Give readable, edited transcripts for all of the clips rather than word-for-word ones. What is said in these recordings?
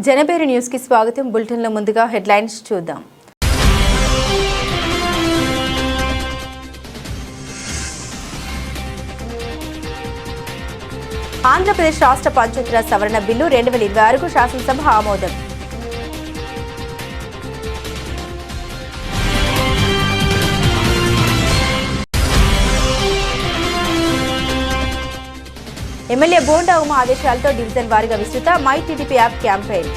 జనపేరు news కి స్వాగతం. Bulletin లో ముందుగా హెడ్లైన్స్ చూద్దాం. ఆంధ్రప్రదేశ్ రాష్ట్ర పంచాయతీరాజ్ సవరణ బిల్లు 2026కు శాసనసభ ఆమోదం. ఎమ్మెల్యే బోండా ఉమ ఆదేశాలతో డివిజన్ వారీగా విస్తృత మై టీడీపీ యాప్ క్యాంపెయిన్.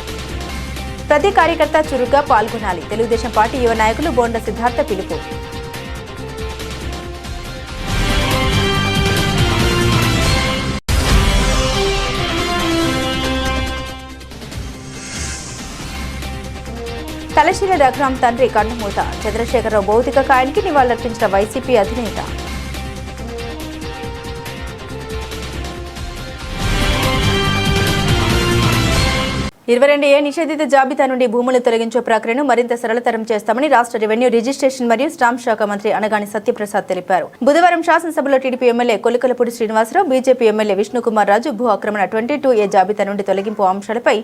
ప్రతి కార్యకర్త చురుగ్గా పాల్గొనాలి. తెలుగుదేశం పార్టీ యువ నాయకులు బోండా సిద్ధార్థ పిలుపు. తలశీల రఘురాం తండ్రి కన్నుమూత. చంద్రశేఖరరావు భౌతిక కాయానికి నివాళులర్పించిన వైసీపీ అధినేత. ఏ నిషేధిత జాబితా నుండి భూములు తొలగించే ప్రక్రియను మరింత సరళతరం చేస్తామని రాష్ట్ర రెవెన్యూ రిజిస్ట్రేషన్ మరియు స్టాంప్ శాఖ మంత్రి అనగాని సత్యప్రసాద్ తెలిపారు. బుధవారం శాసనసభలో TDP MLA Kolikalapudi Srinivasarao, BJP MLA Vishnukumar Raju భూ ఆక్రమణ 22A జాబితా నుండి తొలగింపు అంశాలపై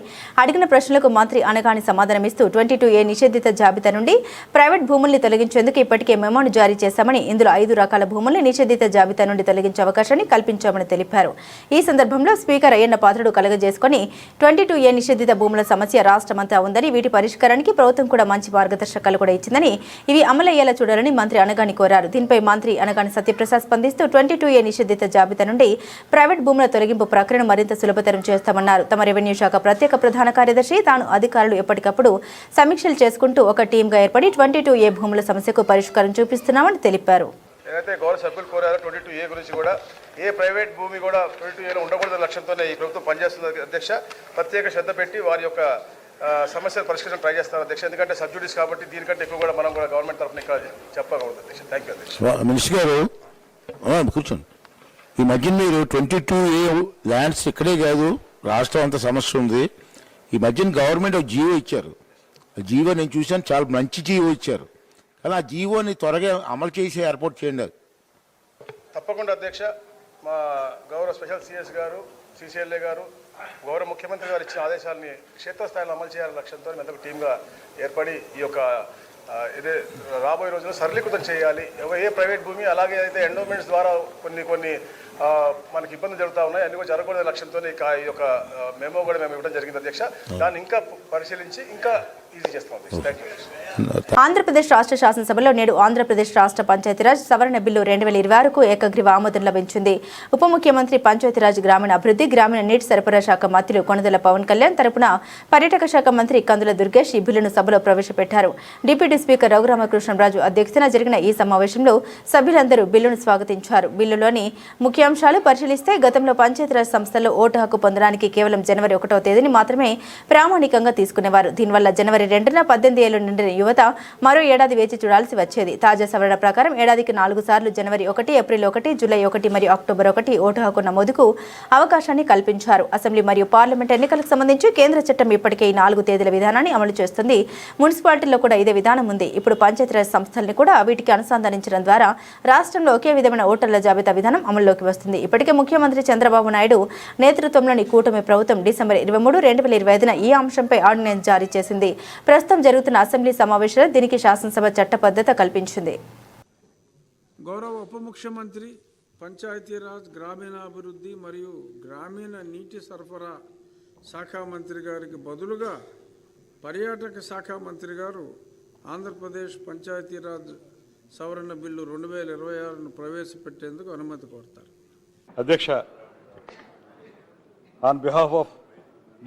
అడిగిన ప్రశ్నలకు మంత్రి అనగాని సమాధానమిస్తూ 22A నిషేధిత జాబితా నుండి ప్రైవేట్ భూముల్ని తొలగించేందుకు ఇప్పటికే మెమోను జారీ చేశామని, ఇందులో 5 రకాల భూముల్ని నిషేధిత జాబితా నుండి తొలగించే అవకాశాన్ని కల్పించామని తెలిపారు. ఈ సందర్భంలో స్పీకర్ అయ్యన్న పాత్రుడు కలగజేసుకుని 22A నిషేధిత భూముల సమస్య రాష్ట్రమంతా ఉందని, వీటి పరిష్కారానికి ప్రభుత్వం కూడా మంచి మార్గదర్శకాలు కూడా ఇచ్చిందని, ఇవి అమలయ్యేలా చూడాలని మంత్రి అనగాని కోరారు. దీనిపై మంత్రి అనగాని సత్యప్రసాద్ స్పందిస్తూ 22A నిషేధిత జాబితా నుండి ప్రైవేట్ భూముల తొలగింపు ప్రక్రియను మరింత సులభతరం చేస్తామన్నారు. తమ రెవెన్యూ శాఖ ప్రత్యేక ప్రధాన కార్యదర్శి తాను అధికారులు ఎప్పటికప్పుడు సమీక్షలు చేసుకుంటూ ఒక టీంగా ఏర్పడి 22A భూముల సమస్యకు పరిష్కారం చూపిస్తున్నామని తెలిపారు. ఏదైతే గౌరవ సభ్యులు కోరారో 22A గురించి కూడా ఏ ప్రైవేట్ భూమి కూడా 22Aలో ఉండకూడదనే లక్ష్యంతోనే ఈ ప్రభుత్వం పనిచేస్తుంది అధ్యక్ష. ప్రత్యేక శ్రద్ధ పెట్టి వారి యొక్క సమస్యలు పరిష్కరించడం ట్రై చేస్తారు అధ్యక్ష. ఎందుకంటే సబ్సిడీస్ కాబట్టి దీనికంటే ఎక్కువ కూడా మనం కూడా గవర్నమెంట్ తరఫున ఇక్కడ చెప్పకూడదు అధ్యక్ష. థ్యాంక్ యూ అధ్యక్ష. మినిస్టర్ గారు కూర్చోండి. ఈ మధ్య మీరు 22A ల్యాండ్స్ ఇక్కడే కాదు రాష్ట్రం అంతా సమస్య ఉంది. ఈ మధ్యన గవర్నమెంట్ ఒక జీవో ఇచ్చారు. ఆ జీవో నేను చూశాను, చాలా మంచి జీవో ఇచ్చారు. కానీ ఆ జీవోని త్వరగా అమలు చేసి ఏర్పాటు చేయండి. తప్పకుండా అధ్యక్ష. మా గౌరవ స్పెషల్ సిఎస్ గారు, సిసిఎల్ఏ గారు, గౌరవ ముఖ్యమంత్రి గారు ఇచ్చిన ఆదేశాలని క్షేత్రస్థాయిలో అమలు చేయాలనే లక్ష్యంతో మేము ఒక టీంగా ఏర్పడి ఈ యొక్క ఇదే రాబోయే రోజుల్లో సరళీకృతం చేయాలి. ఏ ప్రైవేట్ భూమి అలాగే అయితే ఎండోమెంట్స్ ద్వారా కొన్ని మనకి ఇబ్బందులు జరుగుతూ ఉన్నాయి, అన్ని కూడా జరగకూడదు లక్ష్యంతో ఈ యొక్క మెమో కూడా మేము ఇవ్వడం జరిగింది అధ్యక్ష. దాన్ని ఇంకా పరిశీలించి ఇంకా ఈజీ చేస్తాం అధ్యక్ష. Thank you. ఆంధ్రప్రదేశ్ రాష్ట్ర శాసనసభలో నేడు ఆంధ్రప్రదేశ్ రాష్ట్ర పంచాయతీరాజ్ సవరణ బిల్లు 2026కు ఏకగ్రీవ ఆమోదం లభించింది. ఉప ముఖ్యమంత్రి, పంచాయతీరాజ్, గ్రామీణ అభివృద్ధి, గ్రామీణ నీటి సరఫరా శాఖ మంత్రులు కొనదెల పవన్ కళ్యాణ్ తరపున పర్యాటక శాఖ మంత్రి కందుల దుర్గేష్ ఈ బిల్లును సభలో ప్రవేశపెట్టారు. డిప్యూటీ స్పీకర్ రఘురామకృష్ణరాజు అధ్యక్షతన జరిగిన ఈ సమావేశంలో సభ్యులందరూ బిల్లును స్వాగతించారు. బిల్లులోని ముఖ్యాంశాలు పరిశీలిస్తే గతంలో పంచాయతీరాజ్ సంస్థల్లో ఓటు హక్కు పొందడానికి కేవలం జనవరి 1వ తేదీని మాత్రమే ప్రామాణికంగా తీసుకునేవారు. దీనివల్ల జనవరి 2న 18 ఏళ్లు నిండిన యువత మరో ఏడాది వేచి చూడాల్సి వచ్చేది. తాజా సవరణ ప్రకారం ఏడాదికి 4 సార్లు జనవరి 1, ఏప్రిల్ 1, జూలై 1 మరియు అక్టోబర్ 1 ఓటు హక్కు నమోదుకు అవకాశాన్ని కల్పించారు. అసెంబ్లీ మరియు పార్లమెంట్ ఎన్నికలకు సంబంధించి కేంద్ర చట్టం ఇప్పటికే ఈ 4 తేదీల విధానాన్ని అమలు చేస్తుంది. మున్సిపాలిటీల్లో కూడా ఇదే విధానం ఉంది. ఇప్పుడు పంచాయతీరాజ్ సంస్థల్ని కూడా వీటికి అనుసంధానించడం ద్వారా రాష్ట్రంలో ఒకే విధమైన ఓటర్ల జాబితా విధానం అమల్లోకి వస్తుంది. ఇప్పటికే ముఖ్యమంత్రి చంద్రబాబు నాయుడు నేతృత్వంలోని కూటమి ప్రభుత్వం డిసెంబర్ 23, 2025న ఈ అంశంపై ఆర్డినెన్స్ జారీ చేసింది. ప్రస్తుతం జరుగుతున్న అసెంబ్లీ సమావేశంలో దీనికి శాసనసభ చట్టబద్ధత కల్పించింది. గౌరవ ఉప ముఖ్యమంత్రి, పంచాయతీరాజ్, గ్రామీణాభివృద్ధి మరియు గ్రామీణ నీటి సరఫరా శాఖ మంత్రి గారికి బదులుగా పర్యాటక శాఖ మంత్రి గారు ఆంధ్రప్రదేశ్ పంచాయతీరాజ్ సవరణ బిల్లు 2026ను ప్రవేశపెట్టేందుకు అనుమతి కోరుతారు. అధ్యక్ష, on behalf of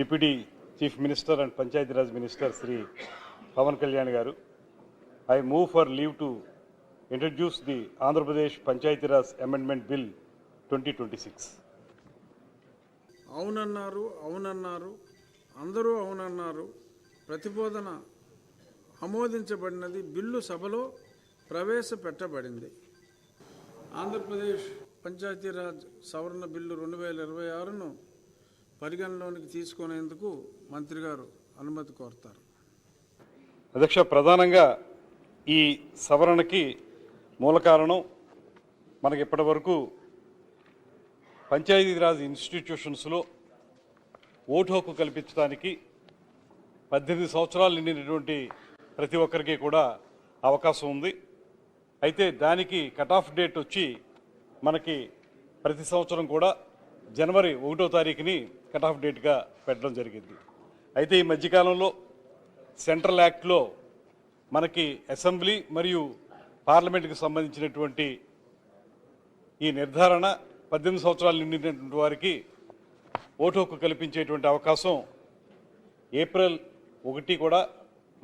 deputy chief minister and Panchayati Raj minister Shri Pawan Kalyan గారు, I move for leave to introduce the Andhra Pradesh Panchayati Raj Amendment Bill 2026. అవునన్నారు, అందరూ అవునన్నారు. ప్రతిపాదన ఆమోదించబడినది. బిల్లు సభలో ప్రవేశపెట్టబడింది. ఆంధ్రప్రదేశ్ పంచాయతీరాజ్ సవరణ బిల్లు 2026ను పరిగణలోనికి తీసుకునేందుకు మంత్రి గారు అనుమతి కోరుతారు. అధ్యక్ష, ప్రధానంగా ఈ సవరణకి మూల కారణం మనకి ఇప్పటి వరకు పంచాయతీరాజ్ ఇన్స్టిట్యూషన్స్లో ఓటు హక్కు కల్పించడానికి 18 సంవత్సరాలు నిండినటువంటి ప్రతి ఒక్కరికి కూడా అవకాశం ఉంది. అయితే దానికి కట్ ఆఫ్ డేట్ వచ్చి మనకి ప్రతి సంవత్సరం కూడా జనవరి 1వ తారీఖుని కట్ ఆఫ్ డేట్గా పెట్టడం జరిగింది. అయితే ఈ మధ్యకాలంలో సెంట్రల్ యాక్ట్లో మనకి అసెంబ్లీ మరియు పార్లమెంట్కి సంబంధించినటువంటి ఈ నిర్ధారణ 18 సంవత్సరాలు నిండినటువంటి వారికి ఓటు హక్కు కల్పించేటువంటి అవకాశం ఏప్రిల్ 1 కూడా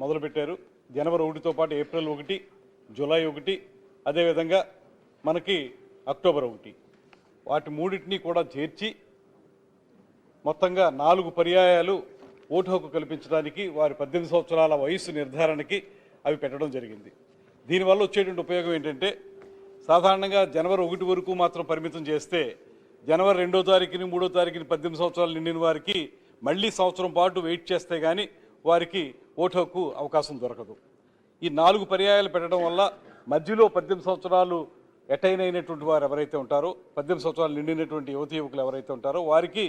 మొదలుపెట్టారు. జనవరి 1తో పాటు ఏప్రిల్ 1, జూలై 1, అదేవిధంగా మనకి అక్టోబర్ 1 వాటి మూడింటిని కూడా చేర్చి మొత్తంగా 4 పర్యాయాలు ఓటు హక్కు కల్పించడానికి వారి 18 సంవత్సరాల వయసు నిర్ధారణకి అవి పెట్టడం జరిగింది. దీనివల్ల వచ్చేటువంటి ఉపయోగం ఏంటంటే సాధారణంగా జనవరి 1 వరకు మాత్రం పరిమితం చేస్తే జనవరి 2వ తారీఖుని 3వ తారీఖుని 18 సంవత్సరాలు నిండిన వారికి మళ్ళీ సంవత్సరం పాటు వెయిట్ చేస్తే కానీ వారికి ఓటు హక్కు అవకాశం దొరకదు. ఈ 4 పర్యాయాలు పెట్టడం వల్ల మధ్యలో 18 సంవత్సరాలు అటైన్ అయినటువంటి వారు ఎవరైతే ఉంటారో 18 సంవత్సరాలు నిండినటువంటి యువతీ యువకులు ఎవరైతే ఉంటారో వారికి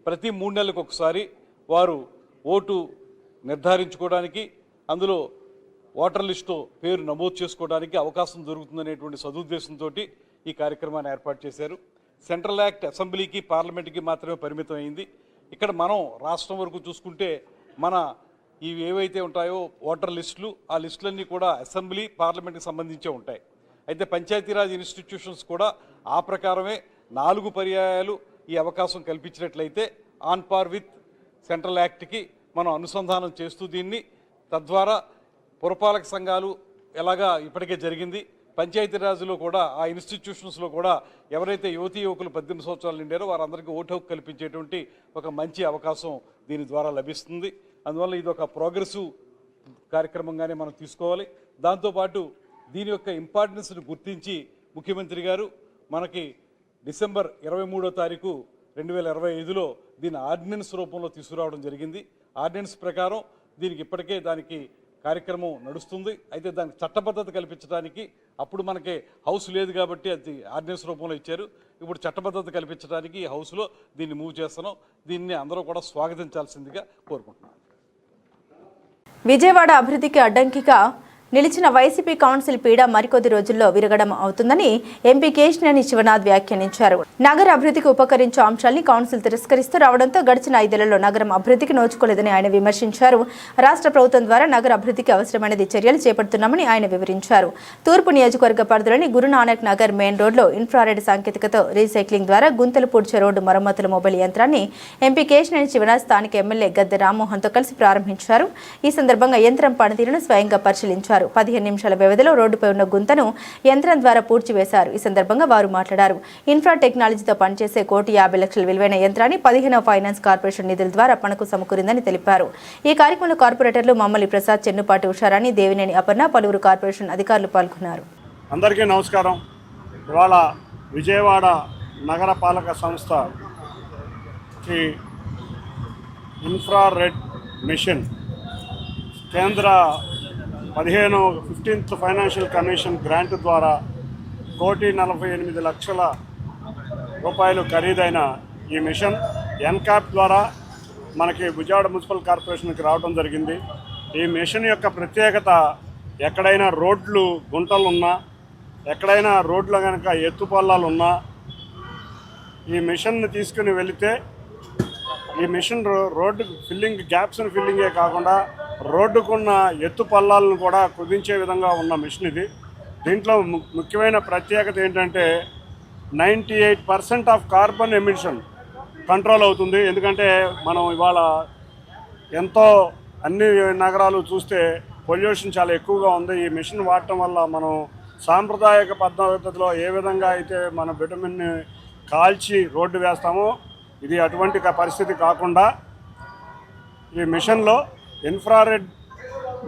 ప్రతి 3 నెలలకు ఒకసారి వారు ఓటు నిర్ధారించుకోవడానికి అందులో ఓటర్ లిస్టులో పేరు నమోదు చేసుకోవడానికి అవకాశం దొరుకుతుందనేటువంటి సదుద్దేశంతో ఈ కార్యక్రమాన్ని ఏర్పాటు చేశారు. సెంట్రల్ యాక్ట్ అసెంబ్లీకి పార్లమెంట్కి మాత్రమే పరిమితం అయింది. ఇక్కడ మనం రాష్ట్రం వరకు చూసుకుంటే మన ఇవి ఏవైతే ఉంటాయో ఓటర్ లిస్టులు ఆ లిస్టులన్నీ కూడా అసెంబ్లీ పార్లమెంట్కి సంబంధించే ఉంటాయి. అయితే పంచాయతీరాజ్ ఇన్స్టిట్యూషన్స్ కూడా ఆ ప్రకారమే 4 పర్యాయాలు ఈ అవకాశం కల్పించినట్లయితే ఆన్ పార్ విత్ సెంట్రల్ యాక్ట్కి మనం అనుసంధానం చేస్తూ దీన్ని తద్వారా పురపాలక సంఘాలు ఎలాగా ఇప్పటికే జరిగింది పంచాయతీరాజ్లో కూడా ఆ ఇన్స్టిట్యూషన్స్లో కూడా ఎవరైతే యువతీ యువకులు 18 సంవత్సరాలు నిండారో వారందరికీ ఓటు హక్కు కల్పించేటువంటి ఒక మంచి అవకాశం దీని ద్వారా లభిస్తుంది. అందువల్ల ఇది ఒక ప్రోగ్రెసివ్ కార్యక్రమంగానే మనం తీసుకోవాలి. దాంతోపాటు దీని యొక్క ఇంపార్టెన్స్ని గుర్తించి ముఖ్యమంత్రి గారు మనకి డిసెంబర్ 23వ తారీఖు 2025లో దీని ఆర్డినెన్స్ రూపంలో తీసుకురావడం జరిగింది. ఆర్డినెన్స్ ప్రకారం దీనికి ఇప్పటికే దానికి కార్యక్రమం నడుస్తుంది. అయితే దానికి చట్టబద్ధత కల్పించడానికి అప్పుడు మనకి హౌస్ లేదు కాబట్టి అది ఆర్డినెన్స్ రూపంలో ఇచ్చారు. ఇప్పుడు చట్టబద్ధత కల్పించడానికి ఈ హౌస్లో దీన్ని మూవ్ చేస్తున్నాం. దీన్ని అందరూ కూడా స్వాగతించాల్సిందిగా కోరుకుంటున్నాను. విజయవాడ అభివృద్ధికి అడ్డంకిగా నిలిచిన వైసీపీ కౌన్సిల్ పీడ మరికొద్ది రోజుల్లో విరగడం అవుతుందని ఎంపీ కేశినేని శివనాథ్ వ్యాఖ్యానించారు. నగర అభివృద్ధికి ఉపకరించే అంశాల్ని కౌన్సిల్ తిరస్కరిస్తూ రావడంతో గడిచిన 5 ఏళ్లలో నగరం అభివృద్ధికి నోచుకోలేదని ఆయన విమర్శించారు. రాష్ట్ర ప్రభుత్వం ద్వారా నగర అభివృద్ధికి అవసరమైనది చర్యలు చేపడుతున్నామని ఆయన వివరించారు. తూర్పు నియోజకవర్గ పరిధిలోని గురునానక్ నగర్ మెయిన్ రోడ్లో ఇన్ఫ్రారెడ్ సాంకేతికతో రీసైక్లింగ్ ద్వారా గుంతలు పూడ్చే రోడ్డు మరమ్మతుల మొబైల్ యంత్రాన్ని ఎంపీ కేశినేని శివనాథ్ స్థానిక ఎమ్మెల్యే గద్దె రామ్మోహన్తో కలిసి ప్రారంభించారు. ఈ సందర్భంగా యంత్రం పనితీరును స్వయంగా పరిశీలించారు. 15 నిమిషాల వ్యవధిలో రోడ్డుపై ఉన్న గుంతను యంత్రం ద్వారా పూడ్చివేశారు. ఈ సందర్భంగా వారు మాట్లాడారు. ఇన్ఫ్రా టెక్నాలజీతో పనిచేసే 1,50,00,000 విలువైన యంత్రాన్ని 15వ ఫైనాన్స్ కార్పొరేషన్ నిధుల ద్వారా పనుకు సమకూరిందని తెలిపారు. ఈ కార్యక్రమంలో కార్పొరేటర్లు మమ్మలి ప్రసాద్, చెన్నుపాటి ఉషారాణి, దేవినేని అపర్ణ, పలువురు కార్పొరేషన్ అధికారులు పాల్గొన్నారు. అందరికీ నమస్కారం. ఇవాళ విజయవాడ నగరపాలక సంస్థకి ఇన్ఫ్రారెడ్ మిషన్ కేంద్ర 15th ఫైనాన్షియల్ కమిషన్ గ్రాంట్ ద్వారా 1,48,00,000 రూపాయలు ఖరీదైన ఈ మిషన్ ఎన్కాప్ ద్వారా మనకి విజయవాడ మున్సిపల్ కార్పొరేషన్కి రావడం జరిగింది. ఈ మిషన్ యొక్క ప్రత్యేకత ఎక్కడైనా రోడ్లు గుంటలున్నా, ఎక్కడైనా రోడ్లు కనుక ఎత్తుపల్లాలు ఉన్నా ఈ మిషన్ని తీసుకుని వెళితే ఈ మిషన్ రోడ్డు ఫిల్లింగ్ గ్యాప్స్ని ఫిల్లింగే కాకుండా రోడ్డుకున్న ఎత్తు పల్లాలను కూడా కుదించే విధంగా ఉన్న మిషన్ ఇది. దీంట్లో ముఖ్యమైన ప్రత్యేకత ఏంటంటే 98% ఆఫ్ కార్బన్ ఎమిషన్ కంట్రోల్ అవుతుంది. ఎందుకంటే మనం ఇవాళ ఎంతో అన్ని నగరాలు చూస్తే పొల్యూషన్ చాలా ఎక్కువగా ఉంది. ఈ మిషన్ వాడటం వల్ల మనం సాంప్రదాయక పద్ధతిలో ఏ విధంగా అయితే మన విటమిన్ని కాల్చి రోడ్డు వేస్తామో ఇది అటువంటి పరిస్థితి కాకుండా ఈ మిషన్లో ఇన్ఫ్రారెడ్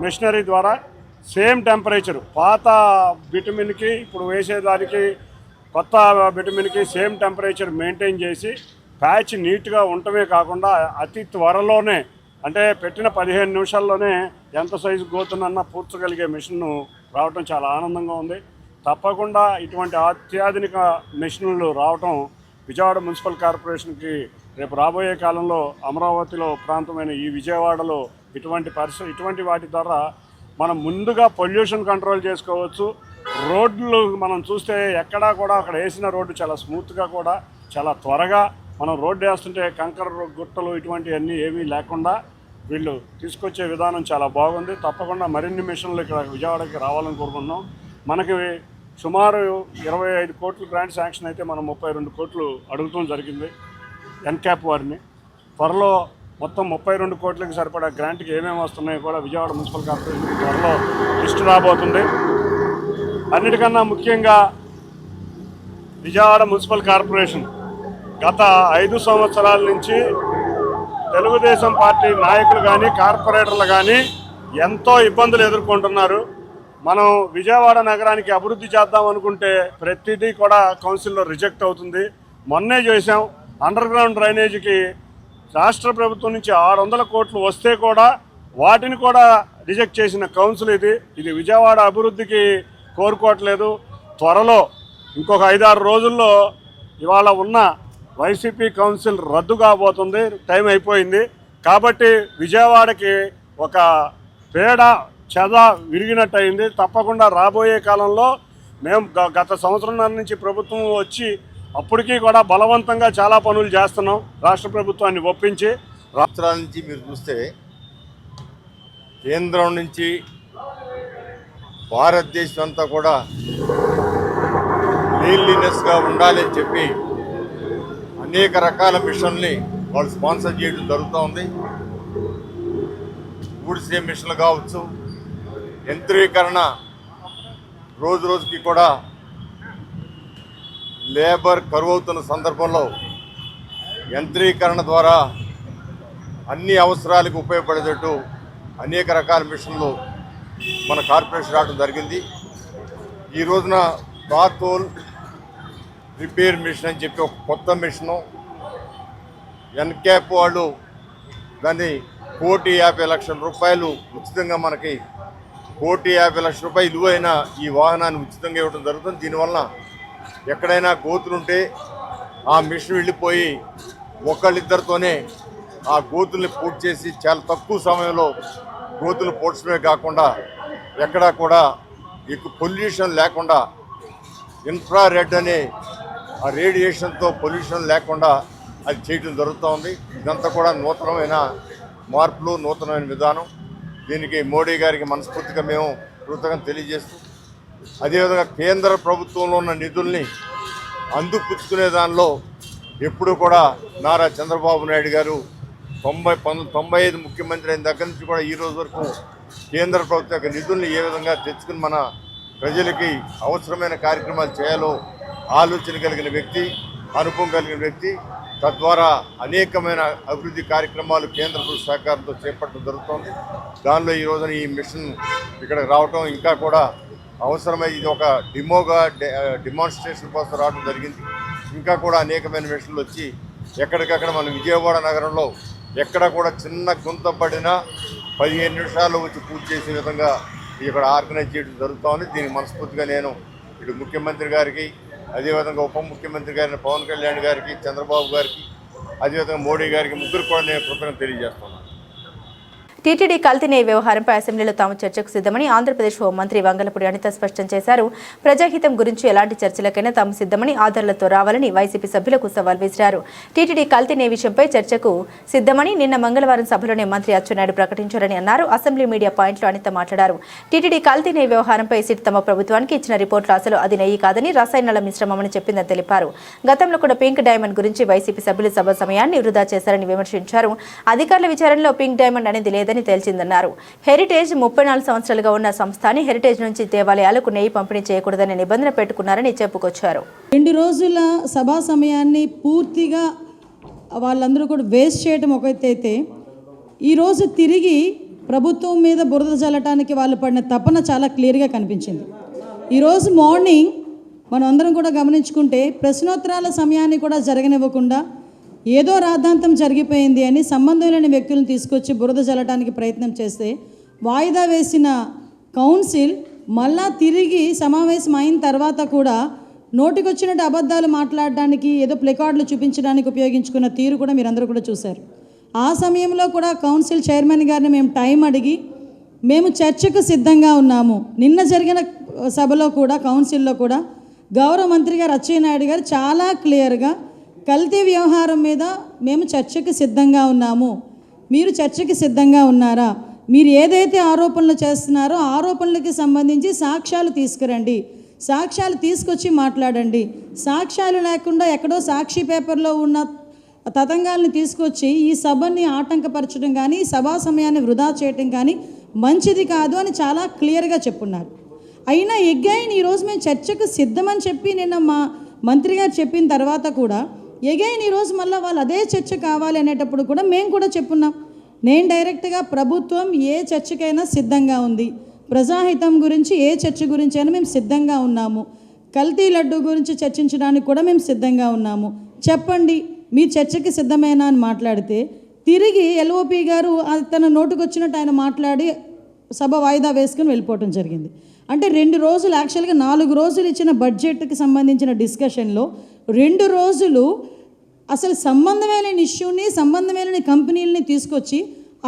మిషనరీ ద్వారా సేమ్ టెంపరేచర్ పాత విటమిన్కి ఇప్పుడు వేసేదానికి కొత్త విటమిన్కి సేమ్ టెంపరేచర్ మెయింటైన్ చేసి ప్యాచ్ నీట్గా ఉండటమే కాకుండా అతి త్వరలోనే అంటే పెట్టిన 15 నిమిషాల్లోనే ఎంత సైజు గోతునన్నా పూడ్చగలిగే మిషన్ రావటం చాలా ఆనందంగా ఉంది. తప్పకుండా ఇటువంటి అత్యాధునిక మిషన్లు రావటం విజయవాడ మున్సిపల్ కార్పొరేషన్కి రేపు రాబోయే కాలంలో అమరావతిలో ప్రాంతమైన ఈ విజయవాడలో ఇటువంటి వాటి ద్వారా మనం ముందుగా పొల్యూషన్ కంట్రోల్ చేసుకోవచ్చు. రోడ్లు మనం చూస్తే ఎక్కడా కూడా అక్కడ వేసిన రోడ్డు చాలా స్మూత్గా కూడా చాలా త్వరగా మనం రోడ్డు వేస్తుంటే కంకర గుట్టలు ఇటువంటివన్నీ ఏమీ లేకుండా వీళ్ళు తీసుకొచ్చే విధానం చాలా బాగుంది. తప్పకుండా మరిన్ని మిషన్లు ఇక్కడ విజయవాడకి రావాలని కోరుకుంటున్నాం. మనకి సుమారు 25 కోట్లు గ్రాంట్ శాంక్షన్ అయితే మనం 32 కోట్లు అడుగుతాం జరిగింది ఎన్క్యాప్ వారిని. త్వరలో మొత్తం 32 కోట్లకి సరిపడా గ్రాంట్కి ఏమేమి వస్తున్నాయో కూడా విజయవాడ మున్సిపల్ కార్పొరేషన్ త్వరలో లిస్టు రాబోతుంది. అన్నిటికన్నా ముఖ్యంగా విజయవాడ మున్సిపల్ కార్పొరేషన్ గత 5 సంవత్సరాల నుంచి తెలుగుదేశం పార్టీ నాయకులు కానీ కార్పొరేటర్లు కానీ ఎంతో ఇబ్బందులు ఎదుర్కొంటున్నారు. మనం విజయవాడ నగరానికి అభివృద్ధి చేద్దాం అనుకుంటే ప్రతిదీ కూడా కౌన్సిల్లో రిజెక్ట్ అవుతుంది. మొన్నే చేసాం, అండర్ గ్రౌండ్ డ్రైనేజీకి రాష్ట్ర ప్రభుత్వం నుంచి 600 కోట్లు వస్తే కూడా వాటిని కూడా రిజెక్ట్ చేసిన కౌన్సిల్ ఇది విజయవాడ అభివృద్ధికి కోరుకోవట్లేదు. త్వరలో ఇంకొక 5-6 రోజుల్లో ఇవాళ ఉన్న వైసీపీ కౌన్సిల్ రద్దు కాబోతుంది, టైం అయిపోయింది. కాబట్టి విజయవాడకి ఒక పేడ చెద విరిగినట్టు అయింది. తప్పకుండా రాబోయే కాలంలో మేము గత సంవత్సరంన్నర నుంచి ప్రభుత్వం వచ్చి అప్పటికీ కూడా బలవంతంగా చాలా పనులు చేస్తున్నాం రాష్ట్ర ప్రభుత్వాన్ని ఒప్పించి. రాష్ట్రాల నుంచి మీరు చూస్తే కేంద్రం నుంచి భారతదేశం అంతా కూడా క్లీన్లీనెస్గా ఉండాలని చెప్పి అనేక రకాల మిషన్ని వాళ్ళు స్పాన్సర్ చేయడం జరుగుతూ ఉంది. ఊడ్సే మిషన్లు కావచ్చు, యంత్రీకరణ రోజు రోజుకి కూడా లేబర్ కరువవుతున్న సందర్భంలో యంత్రీకరణ ద్వారా అన్ని అవసరాలకు ఉపయోగపడేటట్టు అనేక రకాల మిషన్లు మన కార్పొరేషన్ రావడం జరిగింది. ఈ రోజున బాతోల్ రిపేర్ మిషన్ అని చెప్పి ఒక కొత్త మిషను ఎన్క్యాప్ వాళ్ళు దాన్ని 1,50,00,000 రూపాయలు ఉచితంగా మనకి 1,50,00,000 రూపాయలు విలువైన ఈ వాహనాన్ని ఉచితంగా ఇవ్వడం జరుగుతుంది. దీనివల్ల ఎక్కడైనా గోతులుంటే ఆ మిషన్ వెళ్ళిపోయి ఒకళ్ళిద్దరితోనే ఆ గోతుల్ని పూర్తి చేసి చాలా తక్కువ సమయంలో గోతులు పూడ్చడమే కాకుండా ఎక్కడా కూడా ఎక్కువ పొల్యూషన్ లేకుండా ఇన్ఫ్రారెడ్ అనే ఆ రేడియేషన్తో పొల్యూషన్ లేకుండా అది చేయడం జరుగుతూ ఉంది. ఇదంతా కూడా నూతనమైన మార్పులు, నూతనమైన విధానం. దీనికి మోడీ గారికి మనస్ఫూర్తిగా మేము కృతజ్ఞత తెలియజేస్తూ, అదేవిధంగా కేంద్ర ప్రభుత్వంలో ఉన్న నిధుల్ని అందిపుచ్చుకునే దానిలో ఎప్పుడు కూడా నారా చంద్రబాబు నాయుడు గారు 95 ముఖ్యమంత్రి అయిన దగ్గర నుంచి కూడా ఈ రోజు వరకు కేంద్ర ప్రభుత్వ యొక్క నిధుల్ని ఏ విధంగా తెచ్చుకుని మన ప్రజలకి అవసరమైన కార్యక్రమాలు చేయాలో ఆలోచన కలిగిన వ్యక్తి, అనుభవం కలిగిన వ్యక్తి. తద్వారా అనేకమైన అభివృద్ధి కార్యక్రమాలు కేంద్ర ప్రభుత్వ సహకారంతో చేపట్టడం జరుగుతోంది. దానిలో ఈ రోజున ఈ మిషన్ ఇక్కడికి రావటం ఇంకా కూడా అవసరమై ఇది ఒక డెమాన్స్ట్రేషన్ కోసం రావడం జరిగింది. ఇంకా కూడా అనేకమైన మిషన్లు వచ్చి ఎక్కడికక్కడ మన విజయవాడ నగరంలో ఎక్కడ కూడా చిన్న గుంత పడినా 15 నిమిషాల్లో వచ్చి పూర్తి చేసే విధంగా ఇక్కడ ఆర్గనైజ్ చేయడం జరుగుతోంది. దీనికి మనస్ఫూర్తిగా నేను ఇటు ముఖ్యమంత్రి గారికి, అదేవిధంగా ఉప ముఖ్యమంత్రి గారిని పవన్ కళ్యాణ్ గారికి, చంద్రబాబు గారికి, అదేవిధంగా మోడీ గారికి ముగ్గురు కూడా నేను కృతజ్ఞత తెలియజేస్తున్నాను. టీటీడీ కల్తీ వ్యవహారంపై అసెంబ్లీలో తాము చర్చకు సిద్ధమని ఆంధ్రప్రదేశ్ హోంమంత్రి వంగలపూడి అనిత స్పష్టం చేశారు. ప్రజాహితం గురించి ఎలాంటి చర్చలకైనా తాము సిద్ధమని, ఆధారాలతో రావాలని వైసీపీ సభ్యులకు సవాల్ విసిరారు. టీటీడీ కల్తీ విషయంపై చర్చకు సిద్ధమని నిన్న మంగళవారం సభలోనే మంత్రి అచ్చెన్నాయుడు ప్రకటించారని అన్నారు. అసెంబ్లీ మీడియా పాయింట్లో అనిత మాట్లాడారు. టీటీడీ కల్తీ వ్యవహారంపై సిట్ తమ ప్రభుత్వానికి ఇచ్చిన రిపోర్టులు అసలు అది నెయ్యి కాదని, రసాయనాల మిశ్రమమని చెప్పిందని తెలిపారు. గతంలో కూడా పింక్ డైమండ్ గురించి వైసీపీ సభ్యులు సభ సమయాన్ని వృధా చేశారని విమర్శించారు. అధికారుల విచారణలో పింక్ డైమండ్ అనేది లేదని తేల్చిందన్నారు. హెరిటేజ్ 34 సంవత్సరాలుగా ఉన్న సంస్థని హెరిటేజ్ నుంచి దేవాలయాలకు నెయ్యి పంపిణీ చేయకూడదనే నిబంధన పెట్టుకున్నారని చెప్పుకొచ్చారు. 2 రోజుల సభా సమయాన్ని పూర్తిగా వాళ్ళందరూ కూడా వేస్ట్ చేయడం ఒక ఎత్తైతే, ఈరోజు తిరిగి ప్రభుత్వం మీద బురద చల్లటానికి వాళ్ళు పడిన తపన చాలా క్లియర్గా కనిపించింది. ఈరోజు మార్నింగ్ మనం అందరం కూడా గమనించుకుంటే ప్రశ్నోత్తరాల సమయాన్ని కూడా జరగనివ్వకుండా ఏదో రాద్ధాంతం జరిగిపోయింది అని సంబంధం లేని వ్యక్తులను తీసుకొచ్చి బురద చల్లడానికి ప్రయత్నం చేస్తే, వాయిదా వేసిన కౌన్సిల్ మళ్ళా తిరిగి సమావేశం అయిన తర్వాత కూడా నోటికొచ్చినట్టు అబద్ధాలు మాట్లాడడానికి, ఏదో ప్లెకార్డులు చూపించడానికి ఉపయోగించుకున్న తీరు కూడా మీరందరూ కూడా చూశారు. ఆ సమయంలో కూడా కౌన్సిల్ చైర్మన్ గారిని మేము టైం అడిగి మేము చర్చకు సిద్ధంగా ఉన్నాము. నిన్న జరిగిన సభలో కూడా కౌన్సిల్లో కూడా గౌరవ మంత్రి గారు అచ్చెన్నాయుడు గారు చాలా క్లియర్గా కల్తీ వ్యవహారం మీద మేము చర్చకు సిద్ధంగా ఉన్నాము, మీరు చర్చకి సిద్ధంగా ఉన్నారా, మీరు ఏదైతే ఆరోపణలు చేస్తున్నారో ఆరోపణలకి సంబంధించి సాక్ష్యాలు తీసుకురండి, సాక్ష్యాలు తీసుకొచ్చి మాట్లాడండి, సాక్ష్యాలు లేకుండా ఎక్కడో సాక్షి పేపర్లో ఉన్న తతంగాల్ని తీసుకొచ్చి ఈ సభని ఆటంకపరచడం కానీ ఈ సభా సమయాన్ని వృధా చేయటం కానీ మంచిది కాదు అని చాలా క్లియర్గా చెప్పున్నారు. అయినా ఎగైన్ ఈరోజు మేము చర్చకు సిద్ధమని చెప్పి నిన్న మా మంత్రి గారు చెప్పిన తర్వాత కూడా ఎగైన్ ఈరోజు మళ్ళీ వాళ్ళు అదే చర్చ కావాలి అనేటప్పుడు కూడా మేము కూడా చెప్పున్నాం. నేను డైరెక్ట్గా ప్రభుత్వం ఏ చర్చకైనా సిద్ధంగా ఉంది, ప్రజాహితం గురించి ఏ చర్చ గురించి అయినా మేము సిద్ధంగా ఉన్నాము, కల్తీ లడ్డు గురించి చర్చించడానికి కూడా మేము సిద్ధంగా ఉన్నాము, చెప్పండి మీ చర్చకి సిద్ధమేనా అని మాట్లాడితే తిరిగి ఎల్ఓపి గారు తన నోటుకు వచ్చినట్టు ఆయన మాట్లాడి సభ వాయిదా వేసుకుని వెళ్ళిపోవటం జరిగింది. అంటే 2 రోజులు యాక్చువల్గా 4 రోజులు ఇచ్చిన బడ్జెట్కి సంబంధించిన డిస్కషన్లో 2 రోజులు అసలు సంబంధమే లేని ఇష్యూని సంబంధమే లేని కంపెనీలని తీసుకొచ్చి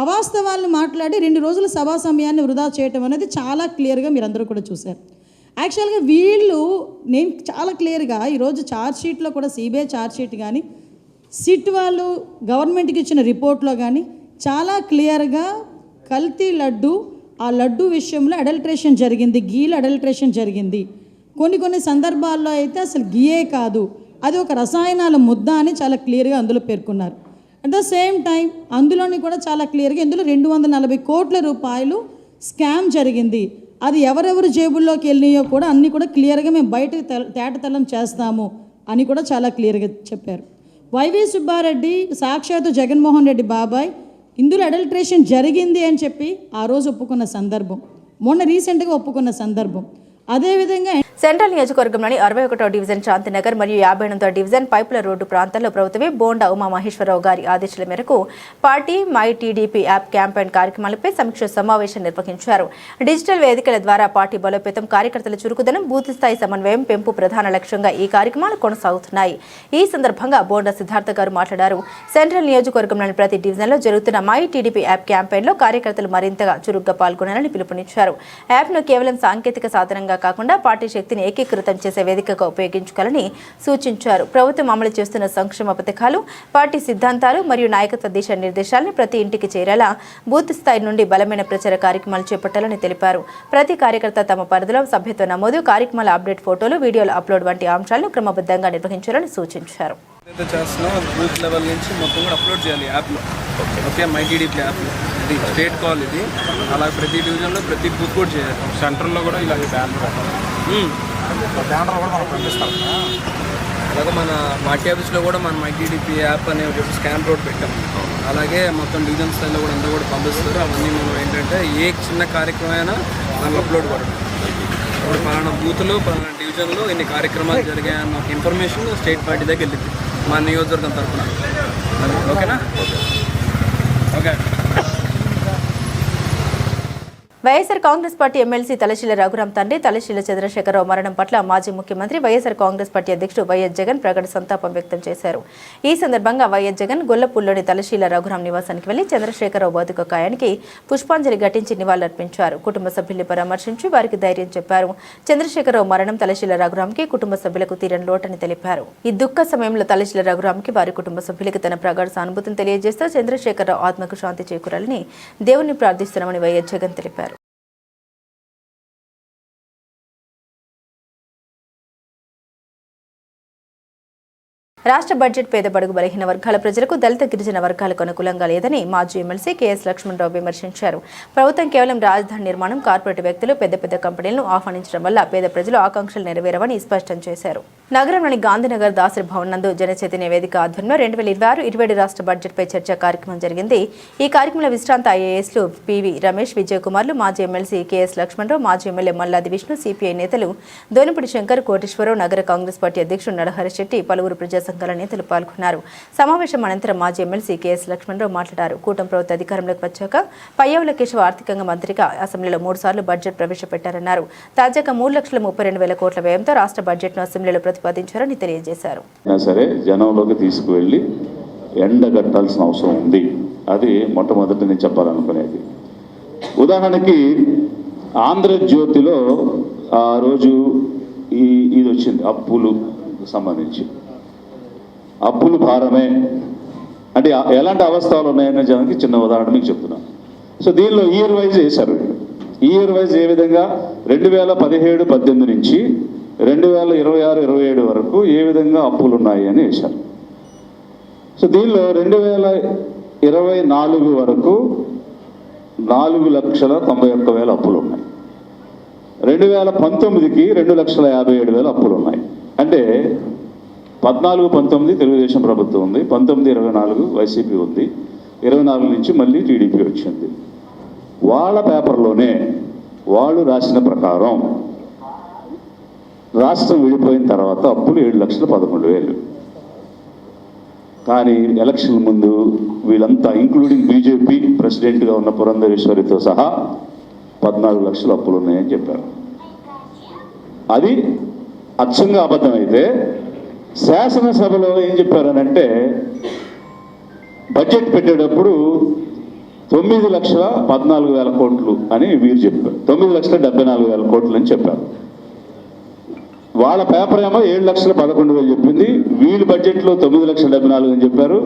అవాస్తవాలను మాట్లాడి 2 రోజుల సభా సమయాన్ని వృధా చేయటం అనేది చాలా క్లియర్గా మీరందరూ కూడా చూశారు. యాక్చువల్గా వీళ్ళు నేను చాలా క్లియర్గా ఈరోజు ఛార్జ్షీట్లో కూడా సిబిఐ ఛార్జ్షీట్ కానీ సిట్ వాళ్ళు గవర్నమెంట్కి ఇచ్చిన రిపోర్ట్లో కానీ చాలా క్లియర్గా కల్తీ లడ్డు ఆ లడ్డు విషయంలో అడల్ట్రేషన్ జరిగింది, గీలు అడల్ట్రేషన్ జరిగింది, కొన్ని సందర్భాల్లో అయితే అసలు గీయే కాదు అది ఒక రసాయనాల ముద్ద అని చాలా క్లియర్గా అందులో పేర్కొన్నారు. అట్ ద సేమ్ టైం అందులోని కూడా చాలా క్లియర్గా ఇందులో 240 కోట్ల రూపాయలు స్కామ్ జరిగింది, అది ఎవరెవరు జేబుల్లోకి వెళ్ళినాయో కూడా అన్నీ కూడా క్లియర్గా మేము బయటకు తేటతెల్లం చేస్తాము అని కూడా చాలా క్లియర్గా చెప్పారు. వైవి సుబ్బారెడ్డి సాక్షాత్తు జగన్మోహన్ రెడ్డి బాబాయ్ ఇందులో అడల్ట్రేషన్ జరిగింది అని చెప్పి ఆ రోజు ఒప్పుకున్న సందర్భం, మొన్న రీసెంట్గా ఒప్పుకున్న సందర్భం. అదేవిధంగా సెంట్రల్ నియోజకవర్గంలోని 61వ డివిజన్ శాంతినగర్ మరియు 58వ డివిజన్ పైపుల రోడ్డు ప్రాంతాల్లో ప్రభుత్వమే బోండా ఉమామహేశ్వరరావు గారి ఆదేశాల మేరకు party my TDP app campaign కార్యక్రమాలపై సమీక్ష సమావేశం నిర్వహించారు. డిజిటల్ వేదికల ద్వారా పార్టీ బలోపేతం, కార్యకర్తల చురుకుదనం, బూత్ స్థాయి సమన్వయం పెంపు ప్రధాన లక్ష్యంగా ఈ కార్యక్రమాలు కొనసాగుతున్నాయి. ఈ సందర్భంగా బోండా సిద్ధార్థ గారు మాట్లాడారు. సెంట్రల్ నియోజకవర్గంలోని ప్రతి డివిజన్లో జరుగుతున్న మై టీడీపీ యాప్ క్యాంపెయిన్లో కార్యకర్తలు మరింతగా చురుగ్గా పాల్గొనాలని పిలుపునిచ్చారు. యాప్ను కేవలం సాంకేతిక సాధనంగా కాకుండా పార్టీ శక్తిని ఏకీకృతం చేసే వేదికగా ఉపయోగించుకోవాలని సూచించారు. ప్రభుత్వం అమలు చేస్తున్న సంక్షేమ పథకాలు, పార్టీ సిద్ధాంతాలు మరియు నాయకత్వ దిశానిర్దేశాలను ప్రతి ఇంటికి చేరేలా బూత్ స్థాయి నుండి బలమైన ప్రచార కార్యక్రమాలు చేపట్టాలని తెలిపారు. ప్రతి కార్యకర్త తమ పరిధిలో సభ్యత్వ నమోదు, కార్యక్రమాల అప్డేట్, ఫోటోలు, వీడియోల అప్లోడ్ వంటి అంశాలను క్రమబద్ధంగా నిర్వహించాలని సూచించారు. బూత్ లెవెల్ నుంచి మొత్తం కూడా అప్లోడ్ చేయాలి యాప్లో. ఓకే, మై టీడీపీ యాప్లో ఇది స్టేట్ కాల్ ఇది. అలా ప్రతి డివిజన్లో ప్రతి బూత్ కూడా చేయాలి. సెంటర్లో కూడా ఇలా బ్యానర్ కూడా మనం పంపిస్తాం. అలాగే మన పార్టీ ఆఫీస్లో కూడా మన మై టీడీపీ యాప్ అనే ఒక స్కాన్ రోడ్ పెట్టాం. అలాగే మొత్తం డివిజన్ స్థాయిలో కూడా అంతా కూడా పంపిస్తారు. అవన్నీ మనం ఏంటంటే ఏ చిన్న కార్యక్రమం అయినా మనం అప్లోడ్ పడడం. ఇప్పుడు పలానా బూత్లో పలానా డివిజన్లో ఎన్ని కార్యక్రమాలు జరిగాయన్న ఇన్ఫర్మేషన్ స్టేట్ పార్టీ దగ్గర వెళ్ళింది మా నియోజకవర్గం తరఫున. ఓకేనా? Okay. YSR Congress party MLC Talasila Raghuram తండ్రి తలశీల చంద్రశేఖరరావు మరణం పట్ల మాజీ ముఖ్యమంత్రి వైఎస్ఆర్ కాంగ్రెస్ పార్టీ అధ్యక్షుడు వైఎస్ జగన్ ప్రకట సంతాపం వ్యక్తం చేశారు. ఈ సందర్భంగా వైఎస్ జగన్ గొల్లపూల్లోని తలశీల రఘురాం నివాసానికి వెళ్లి చంద్రశేఖరరావు భౌతిక కాయానికి పుష్పాంజలి ఘటించి నివాళులర్పించారు. కుటుంబ సభ్యుల్ని పరామర్శించి వారికి ధైర్యం చెప్పారు. చంద్రశేఖరరావు మరణం తలశీల రఘురాంకి కుటుంబ సభ్యులకు తీరని లోటని తెలిపారు. ఈ దుఃఖ సమయంలో తలశీల రఘురాంకి వారి కుటుంబ సభ్యులకి తన ప్రగాఢ సానుభూతిని తెలియజేస్తూ చంద్రశేఖరరావు ఆత్మకు శాంతి చేకూరాలని దేవుని ప్రార్థిస్తున్నామని వైఎస్ జగన్ తెలిపారు. రాష్ట్ర బడ్జెట్ పేద బడుగు బలహీన వర్గాల ప్రజలకు, దళిత గిరిజన వర్గాలకు అనుకూలంగా లేదని మాజీ ఎమ్మెల్సీ కేఎస్ లక్ష్మణరావు విమర్శించారు. ప్రభుత్వం కేవలం రాజధాని నిర్మాణం, కార్పొరేట్ వ్యక్తులు, పెద్ద కంపెనీలను ఆహ్వానించడం వల్ల పేద ప్రజల ఆకాంక్షలు నెరవేరవని స్పష్టం చేశారు. నగరంలోని గాంధీనగర్ దాసరి భవన్ నందు జనచైతన్య వేదిక ఆధ్వర్యంలో 2026-27 రాష్ట్ర బడ్జెట్పై చర్చా కార్యక్రమం జరిగింది. ఈ కార్యక్రమంలో విశ్రాంత ఐఏఎస్లు పివి రమేష్, విజయ్ కుమార్లు, మాజీ ఎమ్మెల్సీ కేఎస్ లక్ష్మణరావు, మాజీ ఎమ్మెల్యే మల్లాది విష్ణు, సిపిఐ నేతలు దోనిపూడి శంకర్, కోటేశ్వరరావు, నగర కాంగ్రెస్ పార్టీ అధ్యక్షుడు నరహరి శెట్టి, పలువురు ప్రజా సంఘాల నేతలు పాల్గొన్నారు. సమావేశం అనంతరం మాజీ ఎమ్మెల్సీ కేఎస్ లక్ష్మణరావు మాట్లాడారు. కూటమి ప్రభుత్వ అధికారంలోకి వచ్చాక పయ్యావుల కేశవ ఆర్థికంగా మంత్రిగా అసెంబ్లీలో 3 సార్లు బడ్జెట్ ప్రవేశపెట్టారన్నారు. తాజాగా 3,32,000 కోట్ల వ్యయంతో రాష్ట్ర బడ్జెట్ను అసెంబ్లీలో ప్రతిపాదించారని తెలియజేశారు. సరే జనంలోకి తీసుకువెళ్ళి ఎండగట్టాల్సిన అవసరం ఉంది. అది మొట్టమొదటి నేను చెప్పాలనుకునేది. ఉదాహరణకి ఆంధ్రజ్యోతిలో ఆ రోజు ఇది వచ్చింది, అప్పులు సంబంధించి. అప్పులు భారమే అంటే ఎలాంటి అవస్థలు ఉన్నాయనే దానికి చిన్న ఉదాహరణ మీకు చెప్తున్నాను. సో దీనిలో ఇయర్ వైజ్ వేశారు. ఇయర్ వైజ్ ఏ విధంగా 2017-18 నుంచి 2026-27 వరకు ఏ విధంగా అప్పులు ఉన్నాయి అని వేశారు. సో దీనిలో 2024 వరకు 4,91,000 అప్పులు ఉన్నాయి. 2019కి 2,57,000 అప్పులు ఉన్నాయి. అంటే 14-19 తెలుగుదేశం ప్రభుత్వం ఉంది, 19-24 వైసీపీ ఉంది, 24 నుంచి మళ్ళీ టీడీపీ వచ్చింది. వాళ్ళ పేపర్లోనే వాళ్ళు రాసిన ప్రకారం రాష్ట్రం విడిపోయిన తర్వాత అప్పులు 7,11,000. కానీ ఎలక్షన్ ముందు వీళ్ళంతా ఇంక్లూడింగ్ బీజేపీ ప్రెసిడెంట్గా ఉన్న పురంధరేశ్వరితో సహా 14 లక్షల అప్పులు ఉన్నాయని చెప్పారు. అది అచ్చంగా అబద్ధమైతే శాసనసభలో ఏం చెప్పారనంటే బడ్జెట్ పెట్టేటప్పుడు 9,14,000 కోట్లు అని వీరు చెప్పారు. 9,74,000 కోట్లు అని చెప్పారు. వాళ్ళ పేపర్ ఏమో 7,11,000 చెప్పింది. వీళ్ళ బడ్జెట్లో 9,74,000 అని చెప్పారు.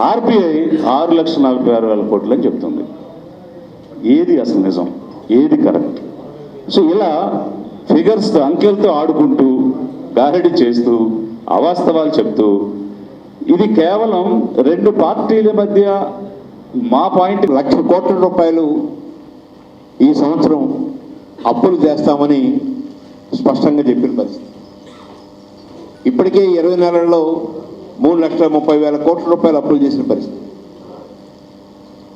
ఆర్బీఐ 6,46,000 కోట్లు అని చెప్తుంది. ఏది అసలు నిజం, ఏది కరెక్ట్? సో ఇలా ఫిగర్స్తో అంకెలతో ఆడుకుంటూ గారడీ చేస్తూ అవాస్తవాలు చెప్తూ ఇది కేవలం 2 పార్టీల మధ్య మా పాయింట్ 1,00,000 కోట్ల రూపాయలు ఈ సంవత్సరం అప్పులు చేస్తామని స్పష్టంగా చెప్పిన పరిస్థితి. ఇప్పటికే 20 నెలల్లో 3,30,000 కోట్ల రూపాయలు అప్పులు చేసిన పరిస్థితి.